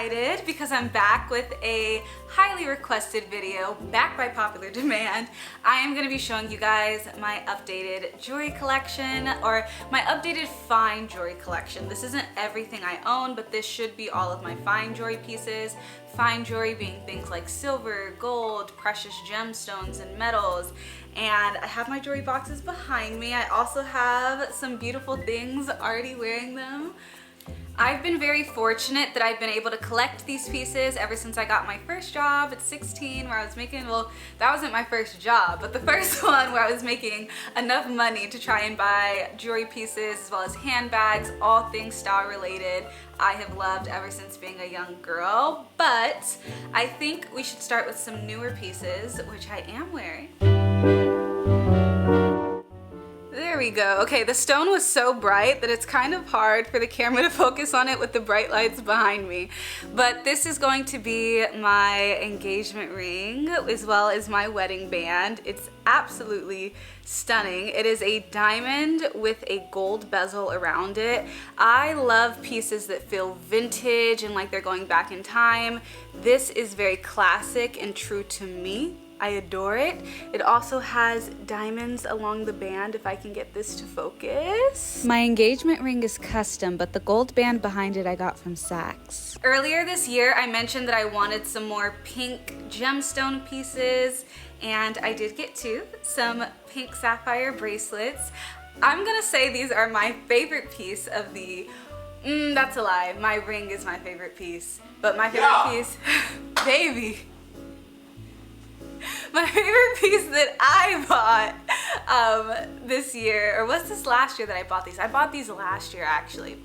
excited because I'm back with a highly requested video, back by popular demand. I am going to be showing you guys my updated jewelry collection, or my updated fine jewelry collection. This isn't everything I own, but this should be all of my fine jewelry pieces. Fine jewelry being things like silver, gold, precious gemstones, and metals. And I have my jewelry boxes behind me. I also have some beautiful things already wearing them. I've been very fortunate that I've been able to collect these pieces ever since I got my first job at 16, where I was making, well, that wasn't my first job, but the first one where I was making enough money to try and buy jewelry pieces as well as handbags, all things style related. I have loved ever since being a young girl, but I think we should start with some newer pieces, which I am wearing. There we go. Okay, the stone was so bright that it's kind of hard for the camera to focus on it with the bright lights behind me. But this is going to be my engagement ring as well as my wedding band. It's absolutely stunning. It is a diamond with a gold bezel around it. I love pieces that feel vintage and like they're going back in time. This is very classic and true to me. I adore it. It also has diamonds along the band, if I can get this to focus. My engagement ring is custom, but the gold band behind it I got from Saks. Earlier this year, I mentioned that I wanted some more pink gemstone pieces, and I did get some pink sapphire bracelets. I'm gonna say these are my favorite piece of the, that's a lie. My ring is my favorite piece, but my favorite piece, baby. My favorite piece that I bought this year, or was this last year that I bought these? I bought these last year actually,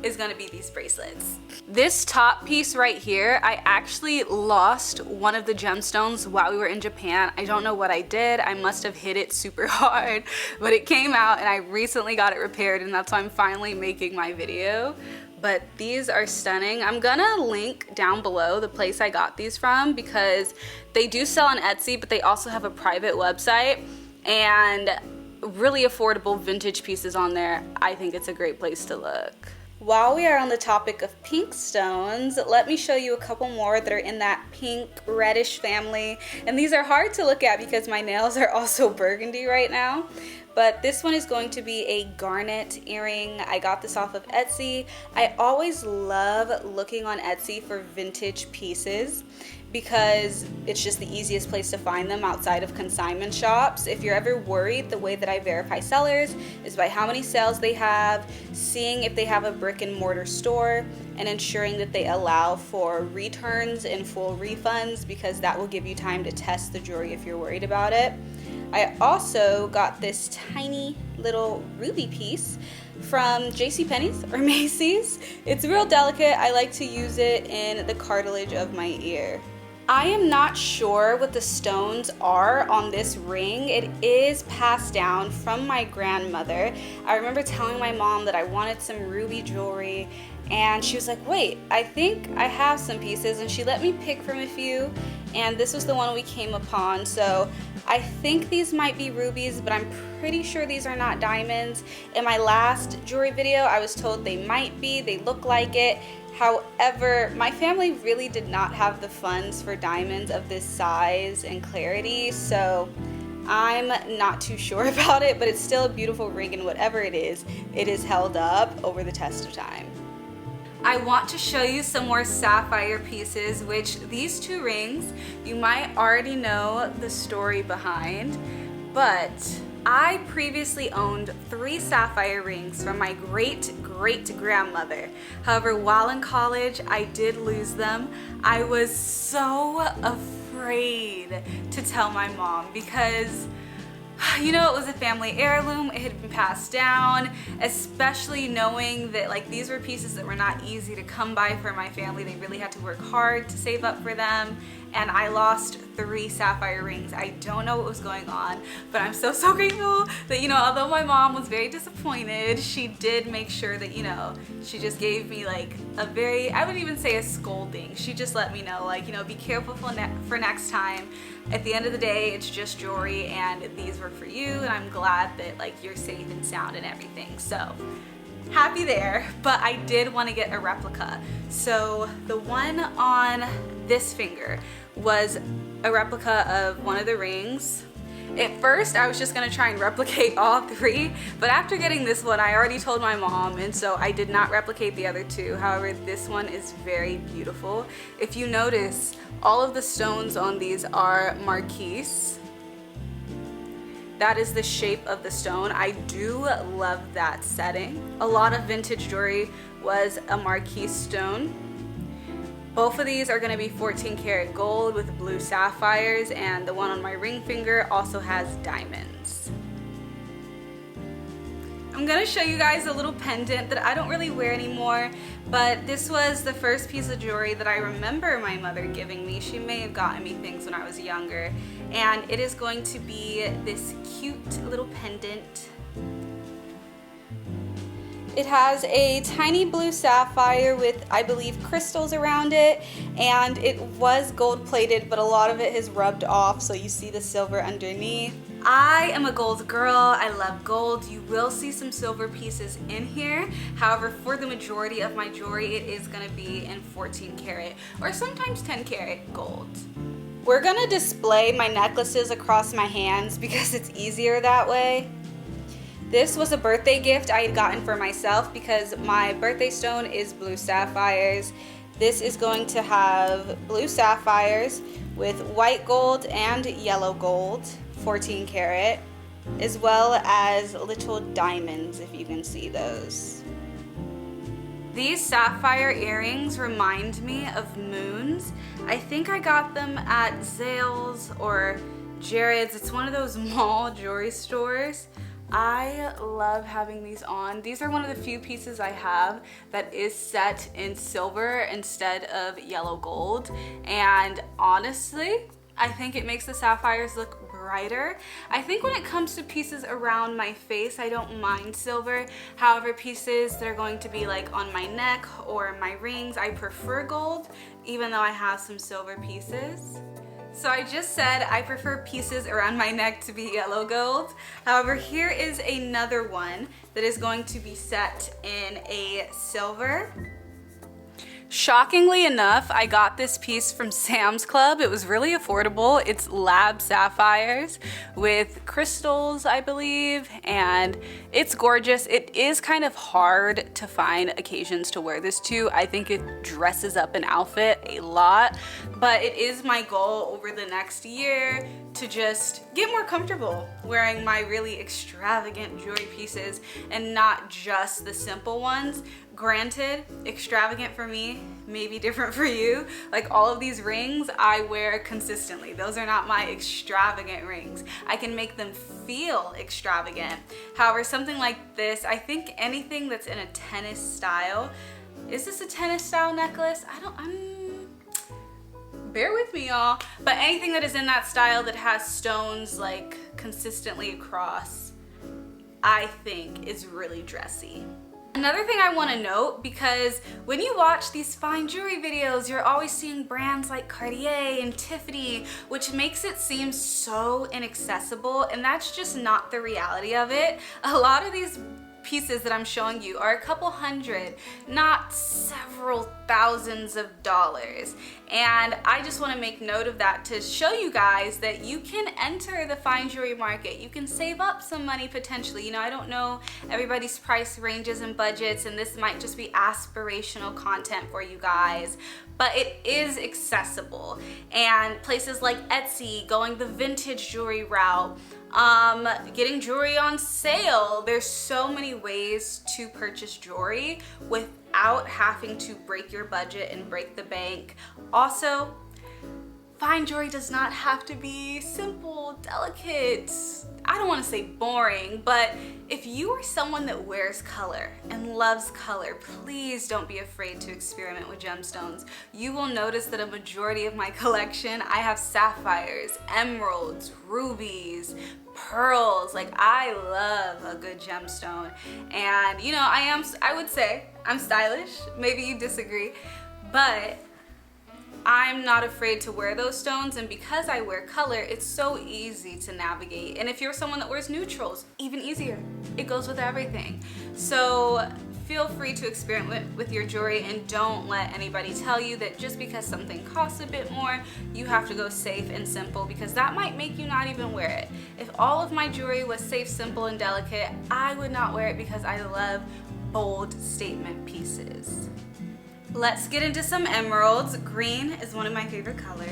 is gonna be these bracelets. This top piece right here, I actually lost one of the gemstones while we were in Japan. I don't know what I did. I must have hit it super hard, but it came out and I recently got it repaired, and that's why I'm finally making my video. But these are stunning. I'm gonna link down below the place I got these from because they do sell on Etsy, but they also have a private website and really affordable vintage pieces on there. I think it's a great place to look. While we are on the topic of pink stones, let me show you a couple more that are in that pink reddish family. And these are hard to look at because my nails are also burgundy right now. But this one is going to be a garnet earring. I got this off of Etsy. I always love looking on Etsy for vintage pieces because it's just the easiest place to find them outside of consignment shops. If you're ever worried, the way that I verify sellers is by how many sales they have, seeing if they have a brick and mortar store, and ensuring that they allow for returns and full refunds, because that will give you time to test the jewelry if you're worried about it. I also got this tiny little ruby piece from JCPenney's or Macy's. It's real delicate. I like to use it in the cartilage of my ear. I am not sure what the stones are on this ring. It is passed down from my grandmother. I remember telling my mom that I wanted some ruby jewelry, and she was like, wait, I think I have some pieces, and she let me pick from a few, and this was the one we came upon. So I think these might be rubies, but I'm pretty sure these are not diamonds. In my last jewelry video, I was told they might be, they look like it. However, my family really did not have the funds for diamonds of this size and clarity, so I'm not too sure about it, but it's still a beautiful ring, and whatever it is held up over the test of time. I want to show you some more sapphire pieces, which these two rings, you might already know the story behind, but I previously owned 3 sapphire rings from my great-great-grandmother. However, while in college, I did lose them. I was so afraid to tell my mom because, you know, it was a family heirloom. It had been passed down, especially knowing that like these were pieces that were not easy to come by for my family. They really had to work hard to save up for them. And I lost 3 sapphire rings. I don't know what was going on, but I'm so grateful that, you know, although my mom was very disappointed, she did make sure that, you know, she just gave me like a very, I wouldn't even say a scolding. She just let me know, like, you know, be careful for next time. At the end of the day, it's just jewelry, and these were for you, and I'm glad that like you're safe and sound and everything. So happy there, but I did want to get a replica. So the one on this finger was a replica of one of the rings. At first, I was just gonna try and replicate all three, but after getting this one, I already told my mom, and so I did not replicate the other two. However, this one is very beautiful. If you notice, all of the stones on these are marquise. That is the shape of the stone. I do love that setting. A lot of vintage jewelry was a marquise stone. Both of these are going to be 14 karat gold with blue sapphires, and the one on my ring finger also has diamonds. I'm going to show you guys a little pendant that I don't really wear anymore, but this was the first piece of jewelry that I remember my mother giving me. She may have gotten me things when I was younger, and it is going to be this cute little pendant. It has a tiny blue sapphire with, I believe, crystals around it, and it was gold plated, but a lot of it has rubbed off, so you see the silver underneath. I am a gold girl. I love gold. You will see some silver pieces in here. However, for the majority of my jewelry, it is going to be in 14 karat or sometimes 10 karat gold. We're going to display my necklaces across my hands because it's easier that way. This was a birthday gift I had gotten for myself because my birthday stone is blue sapphires. This is going to have blue sapphires with white gold and yellow gold, 14 karat, as well as little diamonds, if you can see those. These sapphire earrings remind me of moons. I think I got them at Zales or Jared's. It's one of those mall jewelry stores. I love having these on. These are one of the few pieces I have that is set in silver instead of yellow gold. And honestly, I think it makes the sapphires look brighter. I think when it comes to pieces around my face, I don't mind silver. However, pieces that are going to be like on my neck or my rings, I prefer gold, even though I have some silver pieces. So I just said I prefer pieces around my neck to be yellow gold. However, here is another one that is going to be set in a silver. Shockingly enough, I got this piece from Sam's Club. It was really affordable. It's lab sapphires with crystals, I believe, and it's gorgeous. It is kind of hard to find occasions to wear this to. I think it dresses up an outfit a lot, but it is my goal over the next year to just get more comfortable wearing my really extravagant jewelry pieces and not just the simple ones. Granted, extravagant for me, maybe different for you. Like all of these rings I wear consistently. Those are not my extravagant rings. I can make them feel extravagant. However, something like this, I think anything that's in a tennis style. Is this a tennis style necklace? Bear with me, y'all. But anything that is in that style that has stones like consistently across, I think is really dressy. Another thing I want to note, because when you watch these fine jewelry videos, you're always seeing brands like Cartier and Tiffany, which makes it seem so inaccessible, and that's just not the reality of it. A lot of these pieces that I'm showing you are a couple hundred, not several thousands of dollars. And I just want to make note of that to show you guys that you can enter the fine jewelry market. You can save up some money potentially. You know, I don't know everybody's price ranges and budgets, and this might just be aspirational content for you guys, but it is accessible. And places like Etsy, going the vintage jewelry route, getting jewelry on sale. There's so many ways to purchase jewelry without having to break your budget and break the bank. Also, fine jewelry does not have to be simple, delicate. I don't want to say boring, but if you are someone that wears color and loves color, please don't be afraid to experiment with gemstones. You will notice that a majority of my collection, I have sapphires, emeralds, rubies, pearls. Like, I love a good gemstone. And you know, I would say I'm stylish. Maybe you disagree, but I'm not afraid to wear those stones, and because I wear color, it's so easy to navigate. And if you're someone that wears neutrals, even easier. It goes with everything. So feel free to experiment with your jewelry, and don't let anybody tell you that just because something costs a bit more, you have to go safe and simple, because that might make you not even wear it. If all of my jewelry was safe, simple, and delicate, I would not wear it because I love bold statement pieces. Let's get into some emeralds. Green is one of my favorite colors.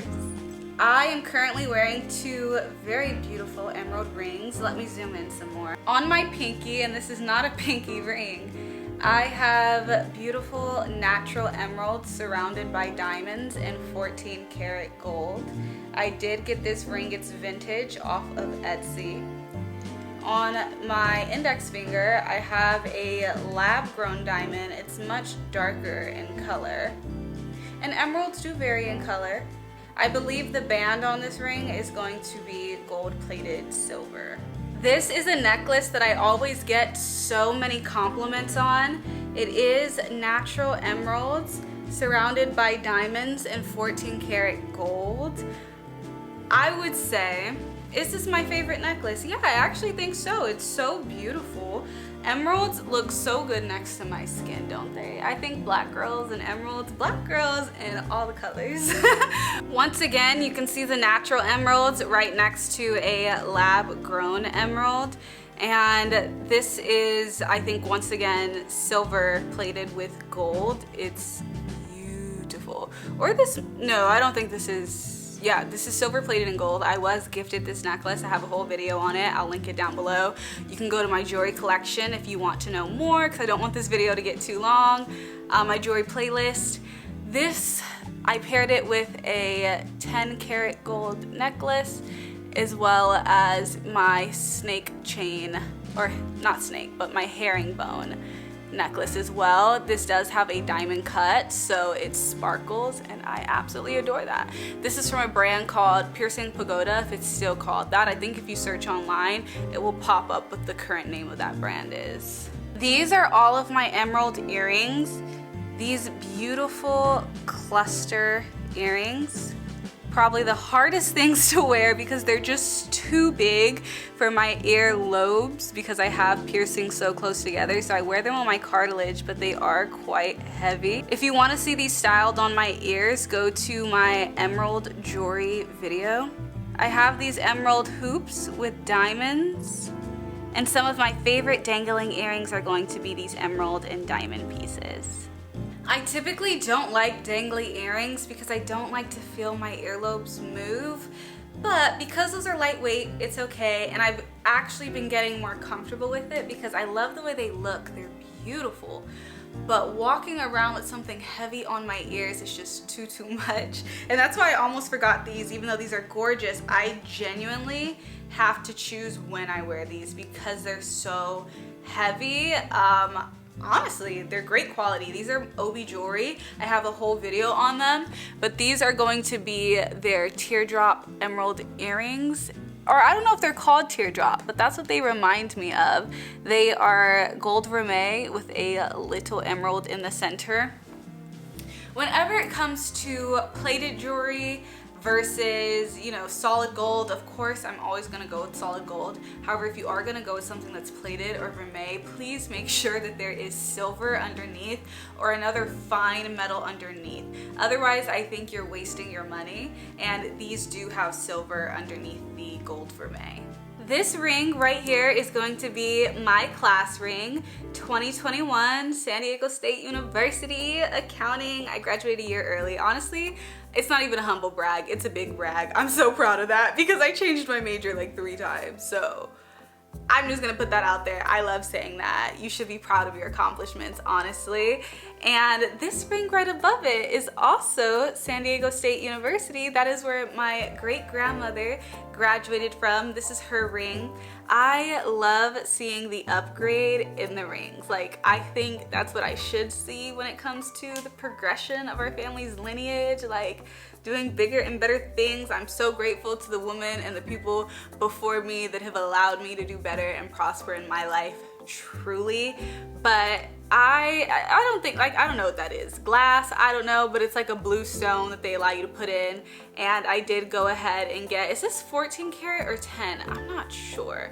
I am currently wearing two very beautiful emerald rings. Let me zoom in some more. On my pinky, and this is not a pinky ring, I have beautiful natural emeralds surrounded by diamonds and 14 karat gold. I did get this ring, it's vintage, off of Etsy. On my index finger, I have a lab-grown diamond. It's much darker in color. And emeralds do vary in color. I believe the band on this ring is going to be gold-plated silver. This is a necklace that I always get so many compliments on. It is natural emeralds surrounded by diamonds and 14 karat gold. I would say, is this my favorite necklace? Yeah, I actually think so. It's so beautiful. Emeralds look so good next to my skin, don't they? I think black girls and emeralds, black girls in all the colors. Once again, you can see the natural emeralds right next to a lab-grown emerald. And this is, I think, once again, silver plated with gold. It's beautiful. Or this, no, I don't think this is, yeah, this is silver plated in gold. I was gifted this necklace. I have a whole video on it. I'll link it down below. You can go to my jewelry collection if you want to know more, because I don't want this video to get too long. My jewelry playlist. This, I paired it with a 10 karat gold necklace, as well as my snake chain, or not snake, but my herringbone necklace as well. This does have a diamond cut, so it sparkles, and I absolutely adore that. This is from a brand called Piercing Pagoda, if it's still called that. I think if you search online, it will pop up what the current name of that brand is. These are all of my emerald earrings. These beautiful cluster earrings. Probably the hardest things to wear because they're just too big for my ear lobes, because I have piercings so close together. So I wear them on my cartilage, but they are quite heavy. If you want to see these styled on my ears, go to my emerald jewelry video. I have these emerald hoops with diamonds, and some of my favorite dangling earrings are going to be these emerald and diamond pieces. I typically don't like dangly earrings because I don't like to feel my earlobes move, but because those are lightweight, it's okay, and I've actually been getting more comfortable with it because I love the way they look. They're beautiful, but walking around with something heavy on my ears is just too much, and that's why I almost forgot these. Even though these are gorgeous, I genuinely have to choose when I wear these because they're so heavy. Honestly, they're great quality. These are Obi jewelry. I have a whole video on them, but these are going to be their teardrop emerald earrings. Or I don't know if they're called teardrop, but that's what they remind me of. They are gold vermeil with a little emerald in the center. Whenever it comes to plated jewelry versus, you know, solid gold, of course I'm always gonna go with solid gold. However, if you are gonna go with something that's plated or vermeil, please make sure that there is silver underneath or another fine metal underneath. Otherwise, I think you're wasting your money, and these do have silver underneath the gold vermeil. This ring right here is going to be my class ring, 2021 San Diego State University accounting. I graduated a year early. Honestly, it's not even a humble brag, it's a big brag. I'm so proud of that because I changed my major like 3 times. So I'm just gonna put that out there. I love saying that. You should be proud of your accomplishments, honestly. And this ring right above it is also San Diego State University. That is where my great-grandmother graduated from. This is her ring. I love seeing the upgrade in the rings. Like, I think that's what I should see when it comes to the progression of our family's lineage, like doing bigger and better things. I'm so grateful to the women and the people before me that have allowed me to do better and prosper in my life, truly. But I don't think, like, I don't know what that is. Glass, I don't know, but it's like a blue stone that they allow you to put in. And I did go ahead and get, is this 14 karat or 10? I'm not sure.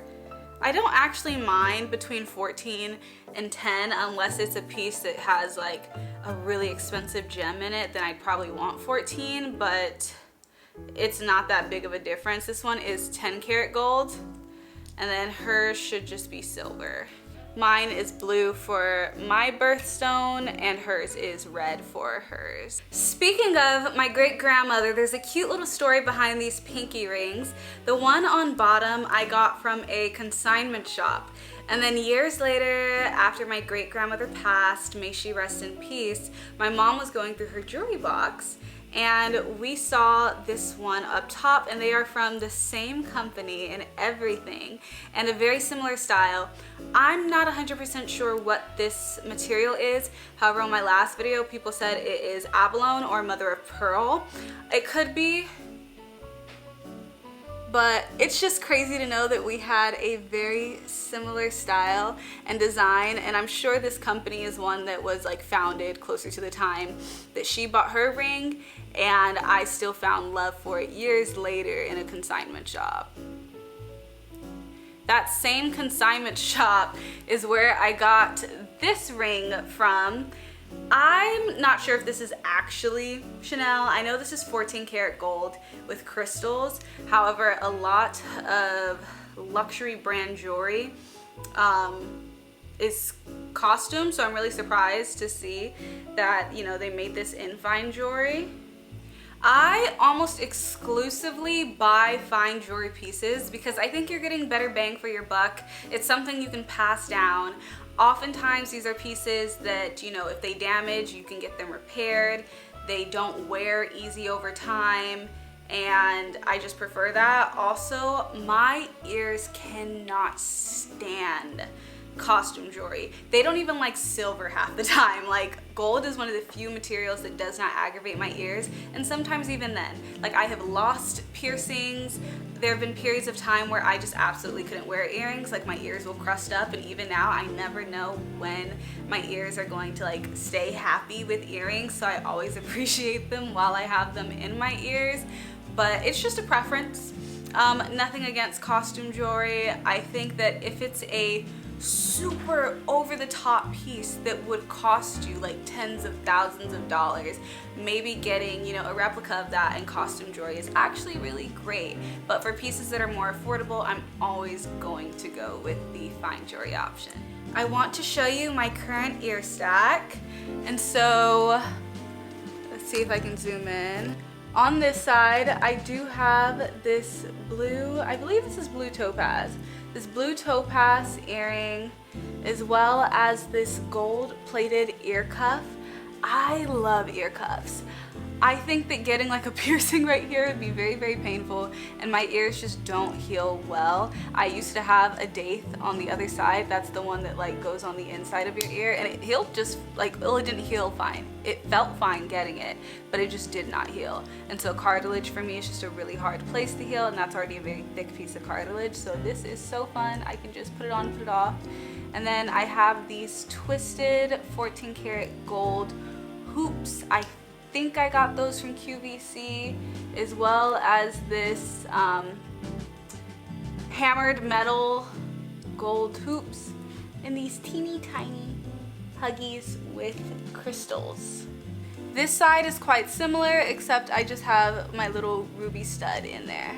I don't actually mind between 14 and 10 unless it's a piece that has like a really expensive gem in it, then I'd probably want 14, but it's not that big of a difference. This one is 10 karat gold, and then hers should just be silver. Mine is blue for my birthstone, and hers is red for hers. Speaking of my great-grandmother, there's a cute little story behind these pinky rings. The one on bottom I got from a consignment shop. And then years later, after my great-grandmother passed, may she rest in peace, my mom was going through her jewelry box, and we saw this one up top, and they are from the same company and everything, and a very similar style. I'm not 100% sure what this material is. However, on my last video, people said it is abalone or mother of pearl. It could be, but it's just crazy to know that we had a very similar style and design, and I'm sure this company is one that was like founded closer to the time that she bought her ring, and I still found love for it years later in a consignment shop. That same consignment shop is where I got this ring from. I'm not sure if this is actually Chanel. I know this is 14 karat gold with crystals. However, a lot of luxury brand jewelry is costume, so I'm really surprised to see that, you know, they made this in fine jewelry. I almost exclusively buy fine jewelry pieces because I think you're getting better bang for your buck. It's something you can pass down. Oftentimes these are pieces that, you know, if they damage, you can get them repaired. They don't wear easy over time, and I just prefer that. Also, my ears cannot stand costume jewelry. They don't even like silver half the time. Like, gold is one of the few materials that does not aggravate my ears, and sometimes even then. Like, I have lost piercings. There have been periods of time where I just absolutely couldn't wear earrings. Like, my ears will crust up, and even now I never know when my ears are going to like stay happy with earrings, so I always appreciate them while I have them in my ears. But it's just a preference. Nothing against costume jewelry. I think that if it's a super over-the-top piece that would cost you like tens of thousands of dollars, maybe getting, you know, a replica of that in costume jewelry is actually really great. But for pieces that are more affordable, I'm always going to go with the fine jewelry option. I want to show you my current ear stack, and so let's see if I can zoom in. On this side, I do have this blue, I believe this is blue topaz. This blue topaz earring, as well as this gold plated ear cuff. I love ear cuffs. I think that getting like a piercing right here would be very, very painful, and my ears just don't heal well. I used to have a daith on the other side. That's the one that like goes on the inside of your ear, and it healed just like, well, it didn't heal fine. It felt fine getting it, but it just did not heal. And so cartilage for me is just a really hard place to heal, and that's already a very thick piece of cartilage. So this is so fun. I can just put it on, put it off. And then I have these twisted 14 karat gold hoops. I think I got those from QVC, as well as this hammered metal gold hoops, and these teeny tiny huggies with crystals. This side is quite similar, except I just have my little ruby stud in there.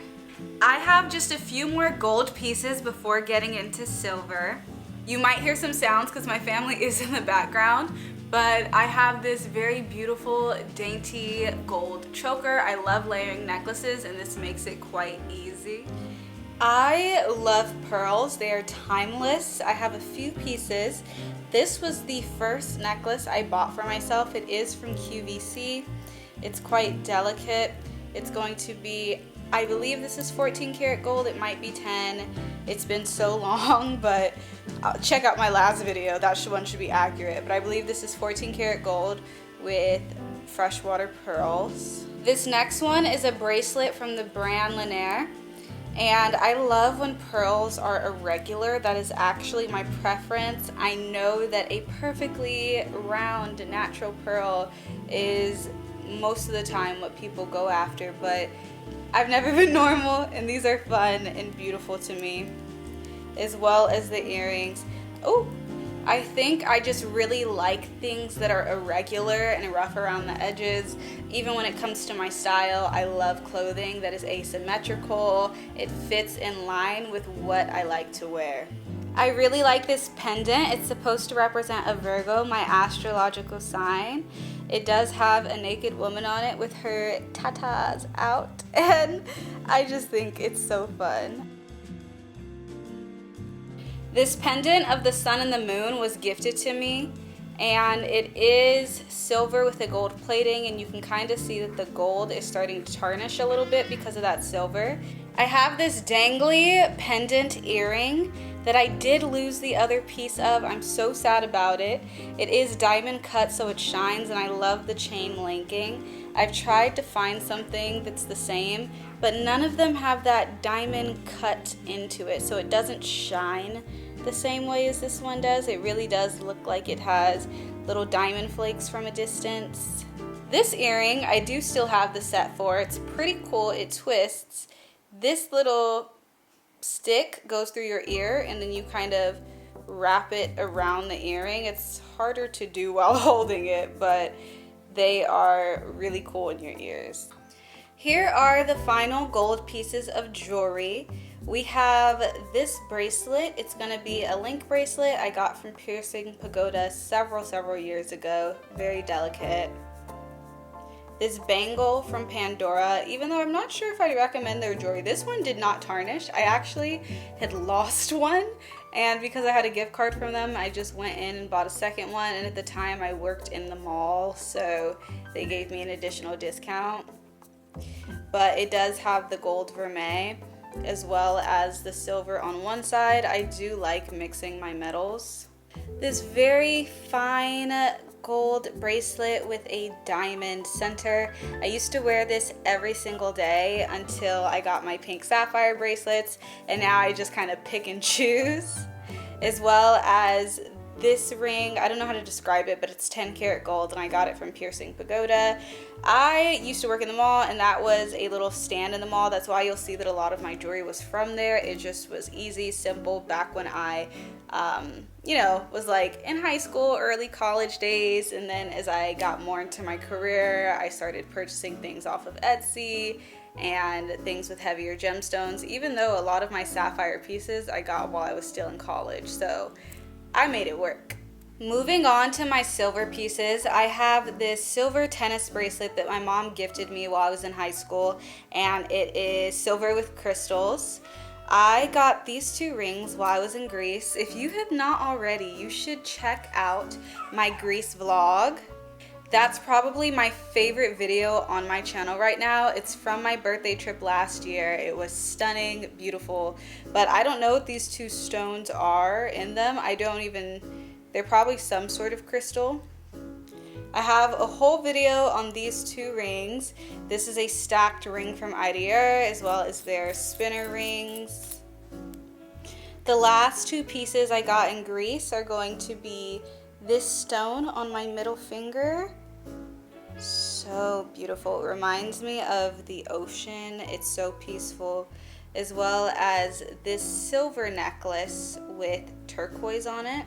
I have just a few more gold pieces before getting into silver. You might hear some sounds because my family is in the background, but I have this very beautiful, dainty gold choker. I love layering necklaces, and this makes it quite easy. I love pearls. They are timeless. I have a few pieces. This was the first necklace I bought for myself. It is from QVC. It's quite delicate. It's going to be, I believe this is 14 karat gold. It might be 10. It's been so long, but check out my last video. That one should be accurate. But I believe this is 14 karat gold with freshwater pearls. This next one is a bracelet from the brand Lanier. And I love when pearls are irregular. That is actually my preference. I know that a perfectly round natural pearl is most of the time what people go after, but I've never been normal, and these are fun and beautiful to me. as well as the earrings. Oh, I think I just really like things that are irregular and rough around the edges. Even when it comes to my style, I love clothing that is asymmetrical. It fits in line with what I like to wear. I really like this pendant. It's supposed to represent a Virgo, my astrological sign. It does have a naked woman on it with her tatas out, and I just think it's so fun. This pendant of the sun and the moon was gifted to me, and it is silver with a gold plating, and you can kind of see that the gold is starting to tarnish a little bit because of that silver. I have this dangly pendant earring that I did lose the other piece of. I'm so sad about it. It is diamond cut so it shines, and I love the chain linking. I've tried to find something that's the same, but none of them have that diamond cut into it, so it doesn't shine the same way as this one does. It really does look like it has little diamond flakes from a distance. This earring I do still have the set for. It's pretty cool. It twists. This little stick goes through your ear, and then you kind of wrap it around the earring. It's harder to do while holding it, but they are really cool in your ears. Here are the final gold pieces of jewelry. We have this bracelet. It's going to be a link bracelet I got from Piercing Pagoda several years ago. Very delicate. This bangle from Pandora, even though I'm not sure if I'd recommend their jewelry. This one did not tarnish. I actually had lost one, and because I had a gift card from them, I just went in and bought a second one, and at the time I worked in the mall, so they gave me an additional discount. But it does have the gold vermeil as well as the silver on one side. I do like mixing my metals. This very fine gold bracelet with a diamond center. I used to wear this every single day until I got my pink sapphire bracelets, and now I just kind of pick and choose. As well as this ring, I don't know how to describe it, but it's 10 karat gold, and I got it from Piercing Pagoda. I used to work in the mall, and that was a little stand in the mall. That's why you'll see that a lot of my jewelry was from there. It just was easy, simple, back when I was like in high school, early college days. And then as I got more into my career, I started purchasing things off of Etsy and things with heavier gemstones, even though a lot of my sapphire pieces I got while I was still in college. So I made it work. Moving on to my silver pieces, I have this silver tennis bracelet that my mom gifted me while I was in high school, and it is silver with crystals. I got these two rings while I was in Greece. If you have not already, you should check out my Greece vlog. That's probably my favorite video on my channel right now. It's from my birthday trip last year. It was stunning, beautiful, but I don't know what these two stones are in them. They're probably some sort of crystal. I have a whole video on these two rings. This is a stacked ring from Idier, as well as their spinner rings. The last two pieces I got in Greece are going to be this stone on my middle finger. So beautiful. It reminds me of the ocean. It's so peaceful. As well as this silver necklace with turquoise on it.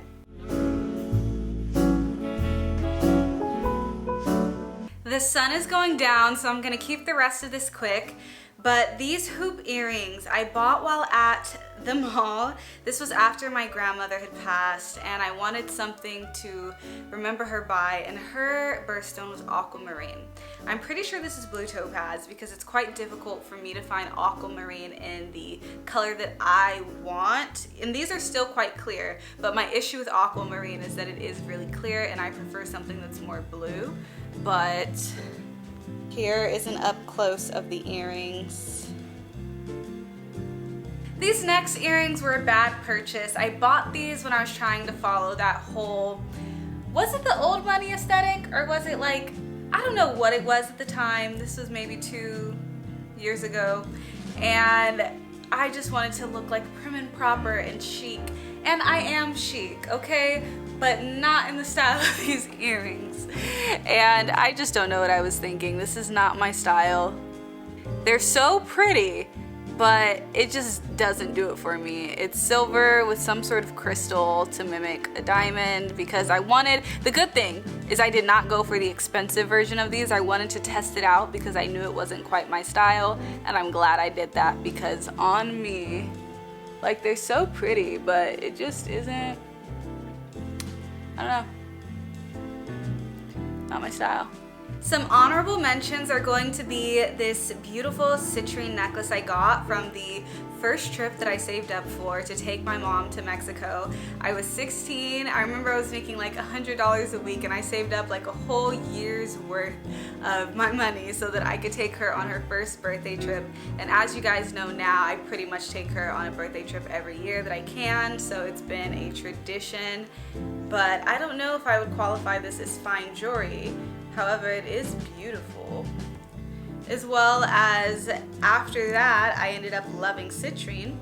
The sun is going down, so I'm gonna keep the rest of this quick. But these hoop earrings I bought while at the mall. This was after my grandmother had passed, and I wanted something to remember her by, and her birthstone was aquamarine. I'm pretty sure this is blue topaz because it's quite difficult for me to find aquamarine in the color that I want. And these are still quite clear, but my issue with aquamarine is that it is really clear, and I prefer something that's more blue. But here is an up close of the earrings. These next earrings were a bad purchase. I bought these when I was trying to follow that whole, was it the old money aesthetic, or was it like, I don't know what it was at the time. This was maybe 2 years ago, and I just wanted to look like prim and proper and chic. And I am chic, okay? But not in the style of these earrings. And I just don't know what I was thinking. This is not my style. They're so pretty, but it just doesn't do it for me. It's silver with some sort of crystal to mimic a diamond because I wanted, the good thing is I did not go for the expensive version of these. I wanted to test it out because I knew it wasn't quite my style, and I'm glad I did that because on me, like, they're so pretty, but it just isn't, I don't know, not my style. Some honorable mentions are going to be this beautiful citrine necklace I got from the first trip that I saved up for to take my mom to Mexico. I was 16. I remember I was making like $100 a week, and I saved up like a whole year's worth of my money so that I could take her on her first birthday trip. And as you guys know now, I pretty much take her on a birthday trip every year that I can, so it's been a tradition. But I don't know if I would qualify this as fine jewelry. However, it is beautiful. As well as after that, I ended up loving citrine.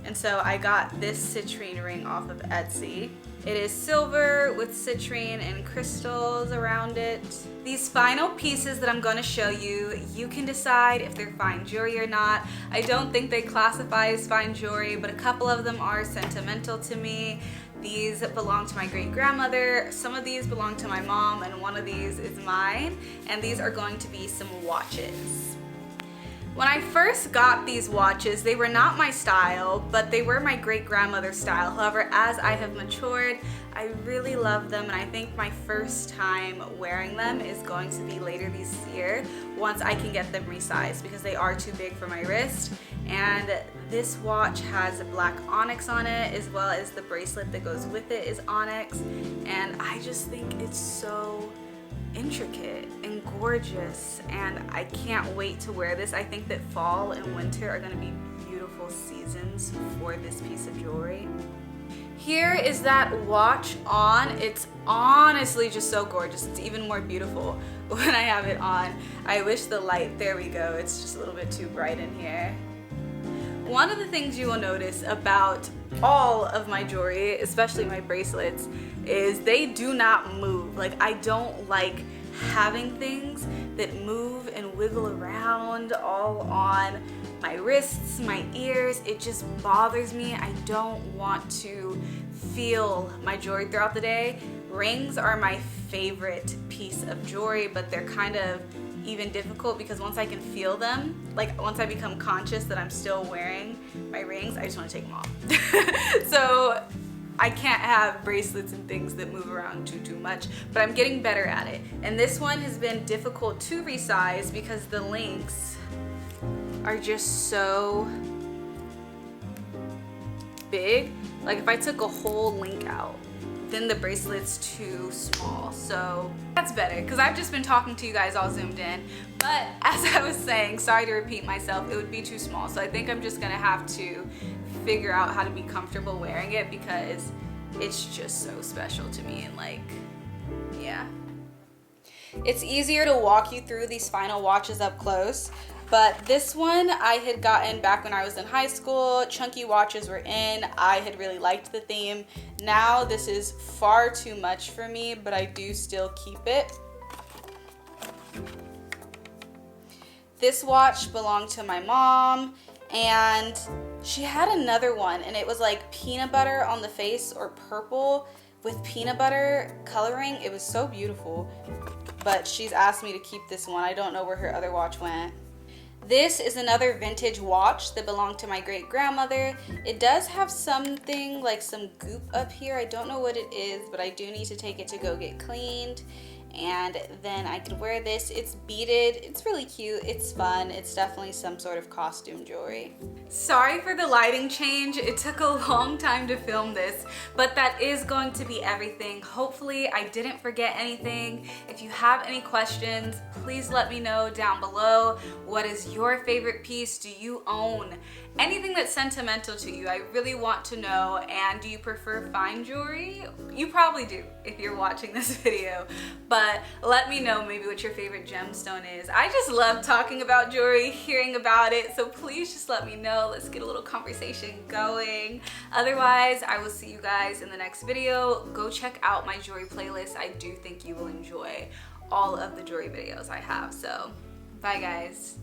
And so I got this citrine ring off of Etsy. It is silver with citrine and crystals around it. These final pieces that I'm going to show you, you can decide if they're fine jewelry or not. I don't think they classify as fine jewelry, but a couple of them are sentimental to me. These belong to my great grandmother, some of these belong to my mom, and one of these is mine. And these are going to be some watches. When I first got these watches, they were not my style, but they were my great grandmother's style. However, as I have matured, I really love them, and I think my first time wearing them is going to be later this year once I can get them resized because they are too big for my wrist. And this watch has black onyx on it, as well as the bracelet that goes with it is onyx, and I just think it's so intricate and gorgeous, and I can't wait to wear this. I think that fall and winter are going to be beautiful seasons for this piece of jewelry. Here is that watch on. It's honestly just so gorgeous. It's even more beautiful when I have it on. I wish the light, there we go, it's just a little bit too bright in here. One of the things you will notice about all of my jewelry, especially my bracelets, is they do not move. Like, I don't like having things that move and wiggle around all on my wrists, my ears. It just bothers me. I don't want to feel my jewelry throughout the day. Rings are my favorite piece of jewelry, but they're kind of even difficult because once I can feel them, like once I become conscious that I'm still wearing my rings, I just want to take them off. So I can't have bracelets and things that move around too much, but I'm getting better at it. And this one has been difficult to resize because the links are just so big. Like if I took a whole link out, then the bracelet's too small. So that's better because I've just been talking to you guys all zoomed in. But as I was saying, sorry to repeat myself, it would be too small. So I think I'm just gonna have to figure out how to be comfortable wearing it because it's just so special to me, and like, yeah. It's easier to walk you through these final watches up close, but this one I had gotten back when I was in high school. Chunky watches were in. I had really liked the theme. Now this is far too much for me, but I do still keep it. This watch belonged to my mom, and she had another one, and it was like peanut butter on the face, or purple with peanut butter coloring. It was so beautiful, but she's asked me to keep this one. I don't know where her other watch went. This is another vintage watch that belonged to my great grandmother. It does have something like some goop up here. I don't know what it is, but I do need to take it to go get cleaned. And then I could wear this. It's beaded. It's really cute. It's fun. It's definitely some sort of costume jewelry. Sorry for the lighting change. It took a long time to film this, but that is going to be everything. Hopefully I didn't forget anything. If you have any questions, please let me know down below. What is your favorite piece? Do you own anything that's sentimental to you? I really want to know. And do you prefer fine jewelry? You probably do if you're watching this video, but let me know maybe what your favorite gemstone is. I just love talking about jewelry, hearing about it, so please just let me know. Let's get a little conversation going. Otherwise, I will see you guys in the next video. Go check out my jewelry playlist. I do think you will enjoy all of the jewelry videos I have. So bye guys.